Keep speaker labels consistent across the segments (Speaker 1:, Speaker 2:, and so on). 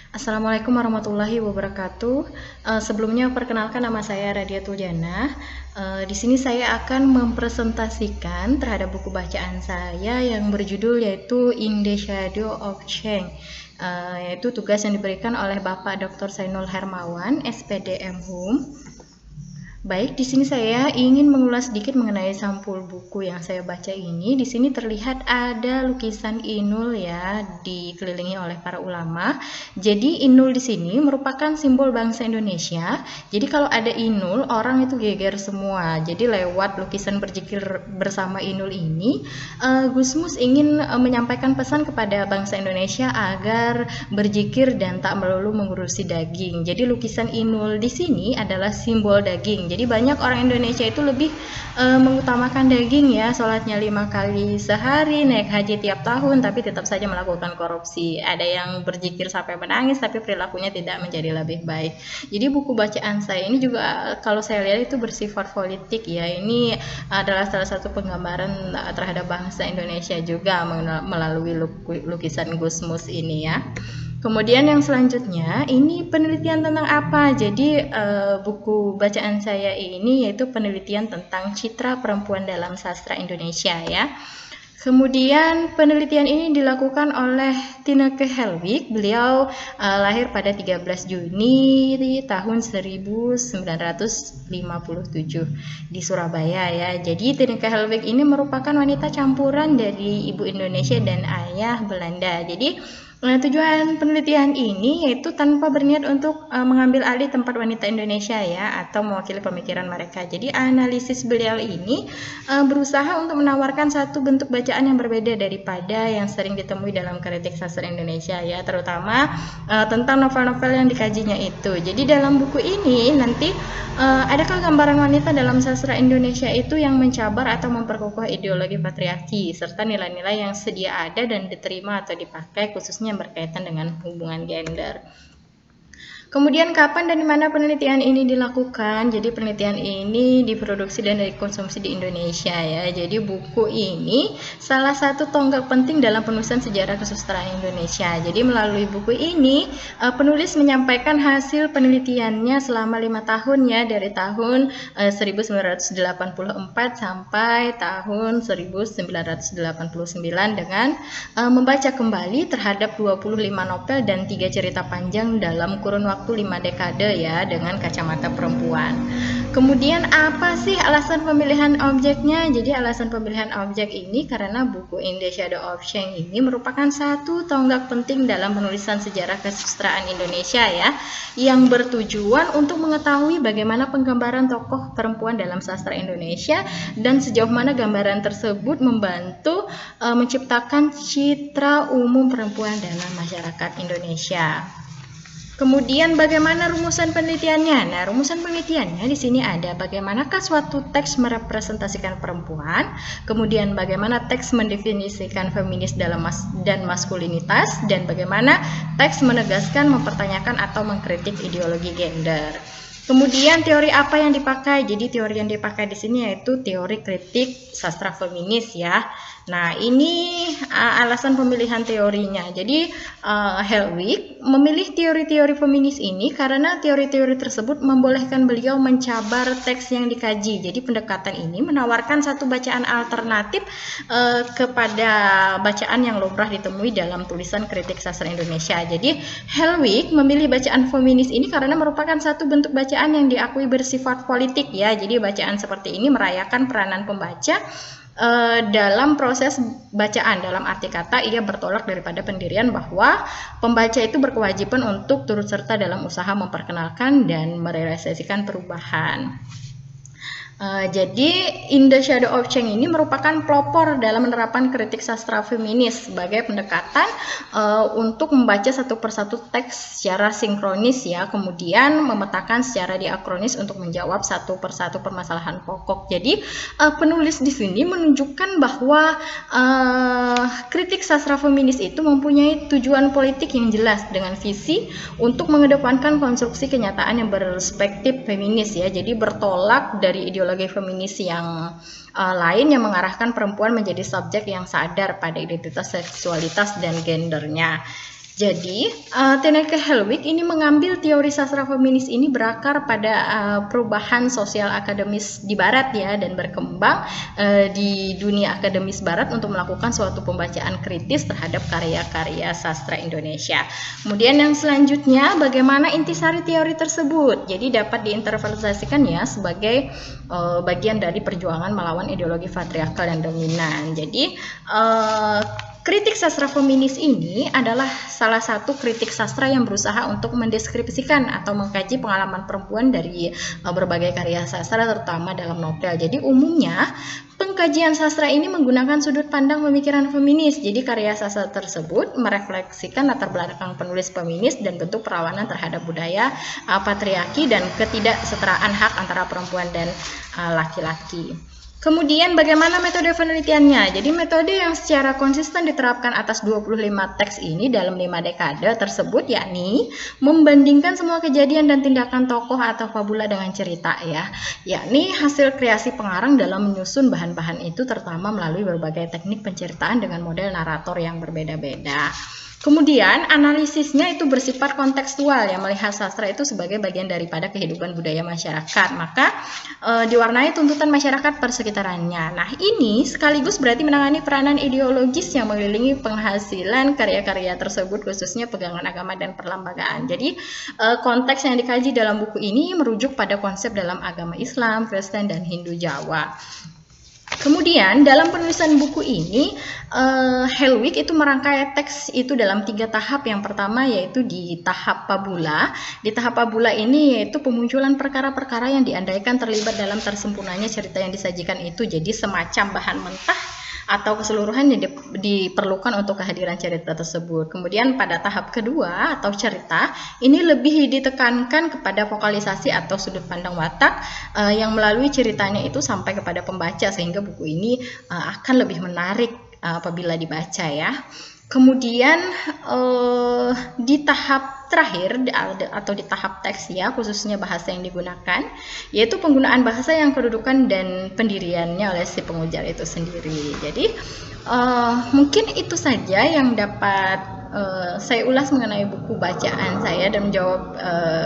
Speaker 1: Assalamualaikum warahmatullahi wabarakatuh. Sebelumnya perkenalkan nama saya Radiatul Jannah. Di sini saya akan mempresentasikan terhadap buku bacaan saya yang berjudul yaitu In the Shadow of Change. Yaitu tugas yang diberikan oleh Bapak Dr. Zainul Hermawan, SPD MHum. Baik, di sini saya ingin mengulas sedikit mengenai sampul buku yang saya baca ini. Di sini terlihat ada lukisan Inul ya, dikelilingi oleh para ulama. Jadi Inul di sini merupakan simbol bangsa Indonesia. Jadi kalau ada Inul, orang itu geger semua. Jadi lewat lukisan berzikir bersama Inul ini, Gusmus ingin menyampaikan pesan kepada bangsa Indonesia agar berzikir dan tak melulu mengurusi daging. Jadi lukisan Inul di sini adalah simbol daging. Jadi banyak orang Indonesia itu lebih mengutamakan daging ya, sholatnya 5 kali sehari, naik haji tiap tahun, tapi tetap saja melakukan korupsi. Ada yang berzikir sampai menangis, tapi perilakunya tidak menjadi lebih baik. Jadi buku bacaan saya ini juga kalau saya lihat itu bersifat politik ya. Ini adalah salah satu penggambaran terhadap bangsa Indonesia juga melalui lukisan Gusmus ini ya. Kemudian yang selanjutnya, ini penelitian tentang apa? Jadi buku bacaan saya ini yaitu penelitian tentang citra perempuan dalam sastra Indonesia ya. Kemudian penelitian ini dilakukan oleh Tineke Helwig. Beliau lahir pada 13 Juni tahun 1957 di Surabaya ya. Jadi Tineke Helwig ini merupakan wanita campuran dari ibu Indonesia dan ayah Belanda. Jadi tujuan penelitian ini yaitu tanpa berniat untuk mengambil alih tempat wanita Indonesia ya, atau mewakili pemikiran mereka. Jadi analisis beliau ini berusaha untuk menawarkan satu bentuk bacaan yang berbeda daripada yang sering ditemui dalam kritik sastra Indonesia ya, terutama tentang novel-novel yang dikajinya itu. Jadi dalam buku ini nanti adakah gambaran wanita dalam sastra Indonesia itu yang mencabar atau memperkokoh ideologi patriarki serta nilai-nilai yang sedia ada dan diterima atau dipakai khususnya yang berkaitan dengan hubungan gender. Kemudian kapan dan di mana penelitian ini dilakukan? Jadi penelitian ini diproduksi dan dikonsumsi di Indonesia ya. Jadi buku ini salah satu tonggak penting dalam penulisan sejarah kesusastraan Indonesia. Jadi melalui buku ini penulis menyampaikan hasil penelitiannya selama 5 tahun ya, dari tahun 1984 sampai tahun 1989 dengan membaca kembali terhadap 25 novel dan 3 cerita panjang dalam kurun waktu 5 dekade ya, dengan kacamata perempuan. Kemudian apa sih alasan pemilihan objeknya? Jadi alasan pemilihan objek ini karena buku In the Shadow of Change ini merupakan satu tonggak penting dalam penulisan sejarah kesusastraan Indonesia ya, yang bertujuan untuk mengetahui bagaimana penggambaran tokoh perempuan dalam sastra Indonesia dan sejauh mana gambaran tersebut membantu menciptakan citra umum perempuan dalam masyarakat Indonesia. Kemudian bagaimana rumusan penelitiannya? Nah, rumusan penelitiannya di sini ada bagaimanakah suatu teks merepresentasikan perempuan, kemudian bagaimana teks mendefinisikan feminis dan maskulinitas, dan bagaimana teks menegaskan, mempertanyakan atau mengkritik ideologi gender. Kemudian teori apa yang dipakai? Jadi teori yang dipakai di sini yaitu teori kritik sastra feminis ya. Nah, ini alasan pemilihan teorinya. Jadi Helwig memilih teori-teori feminis ini karena teori-teori tersebut membolehkan beliau mencabar teks yang dikaji. Jadi pendekatan ini menawarkan satu bacaan alternatif kepada bacaan yang lumrah ditemui dalam tulisan kritik sastra Indonesia. Jadi Helwig memilih bacaan feminis ini karena merupakan satu bentuk bacaan yang diakui bersifat politik ya. Jadi bacaan seperti ini merayakan peranan pembaca dalam proses bacaan. Dalam arti kata, ia bertolak daripada pendirian bahwa pembaca itu berkewajiban untuk turut serta dalam usaha memperkenalkan dan merealisasikan perubahan. Jadi In the Shadow of Change ini merupakan pelopor dalam menerapkan kritik sastra feminis sebagai pendekatan untuk membaca satu persatu teks secara sinkronis ya, kemudian memetakan secara diakronis untuk menjawab satu persatu permasalahan pokok. Jadi penulis di sini menunjukkan bahwa kritik sastra feminis itu mempunyai tujuan politik yang jelas dengan visi untuk mengedepankan konstruksi kenyataan yang berperspektif feminis ya. Jadi bertolak dari ideologi feminis yang lain yang mengarahkan perempuan menjadi subjek yang sadar pada identitas seksualitas dan gendernya. Jadi, Tineke Helwig ini mengambil teori sastra feminis ini berakar pada perubahan sosial akademis di Barat ya, dan berkembang di dunia akademis Barat untuk melakukan suatu pembacaan kritis terhadap karya-karya sastra Indonesia. Kemudian yang selanjutnya, bagaimana intisari teori tersebut? Jadi dapat diinterpretasikan ya sebagai bagian dari perjuangan melawan ideologi patriarkal yang dominan. Jadi kritik sastra feminis ini adalah salah satu kritik sastra yang berusaha untuk mendeskripsikan atau mengkaji pengalaman perempuan dari berbagai karya sastra, terutama dalam novel. Jadi umumnya pengkajian sastra ini menggunakan sudut pandang pemikiran feminis. Jadi karya sastra tersebut merefleksikan latar belakang penulis feminis dan bentuk perlawanan terhadap budaya patriarki dan ketidaksetaraan hak antara perempuan dan laki-laki. Kemudian bagaimana metode penelitiannya? Jadi metode yang secara konsisten diterapkan atas 25 teks ini dalam 5 dekade tersebut, yakni membandingkan semua kejadian dan tindakan tokoh atau fabula dengan cerita ya, yakni hasil kreasi pengarang dalam menyusun bahan-bahan itu, terutama melalui berbagai teknik penceritaan dengan model narator yang berbeda-beda. Kemudian analisisnya itu bersifat kontekstual ya, melihat sastra itu sebagai bagian daripada kehidupan budaya masyarakat, maka diwarnai tuntutan masyarakat persekitarannya. Nah, ini sekaligus berarti menangani peranan ideologis yang mengelilingi penghasilan karya-karya tersebut, khususnya pegangan agama dan perlembagaan. Jadi konteks yang dikaji dalam buku ini merujuk pada konsep dalam agama Islam, Kristen, dan Hindu Jawa. Kemudian dalam penulisan buku ini, Helwig itu merangkai teks itu dalam 3 tahap. Yang pertama yaitu di tahap fabula. Di tahap fabula ini yaitu pemunculan perkara-perkara yang diandaikan terlibat dalam tersempurnanya cerita yang disajikan itu. Jadi semacam bahan mentah atau keseluruhan yang diperlukan untuk kehadiran cerita tersebut. Kemudian pada tahap kedua atau cerita, ini lebih ditekankan kepada vokalisasi atau sudut pandang watak yang melalui ceritanya itu sampai kepada pembaca, sehingga buku ini akan lebih menarik apabila dibaca ya. Kemudian di tahap terakhir atau di tahap teks ya, khususnya bahasa yang digunakan, yaitu penggunaan bahasa yang kedudukan dan pendiriannya oleh si pengujar itu sendiri. Jadi mungkin itu saja yang dapat saya ulas mengenai buku bacaan saya dan menjawab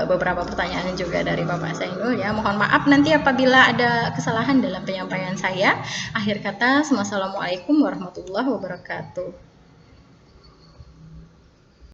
Speaker 1: beberapa pertanyaan juga dari Bapak Zainul ya. Mohon maaf nanti apabila ada kesalahan dalam penyampaian saya. Akhir kata, wassalamualaikum warahmatullahi wabarakatuh.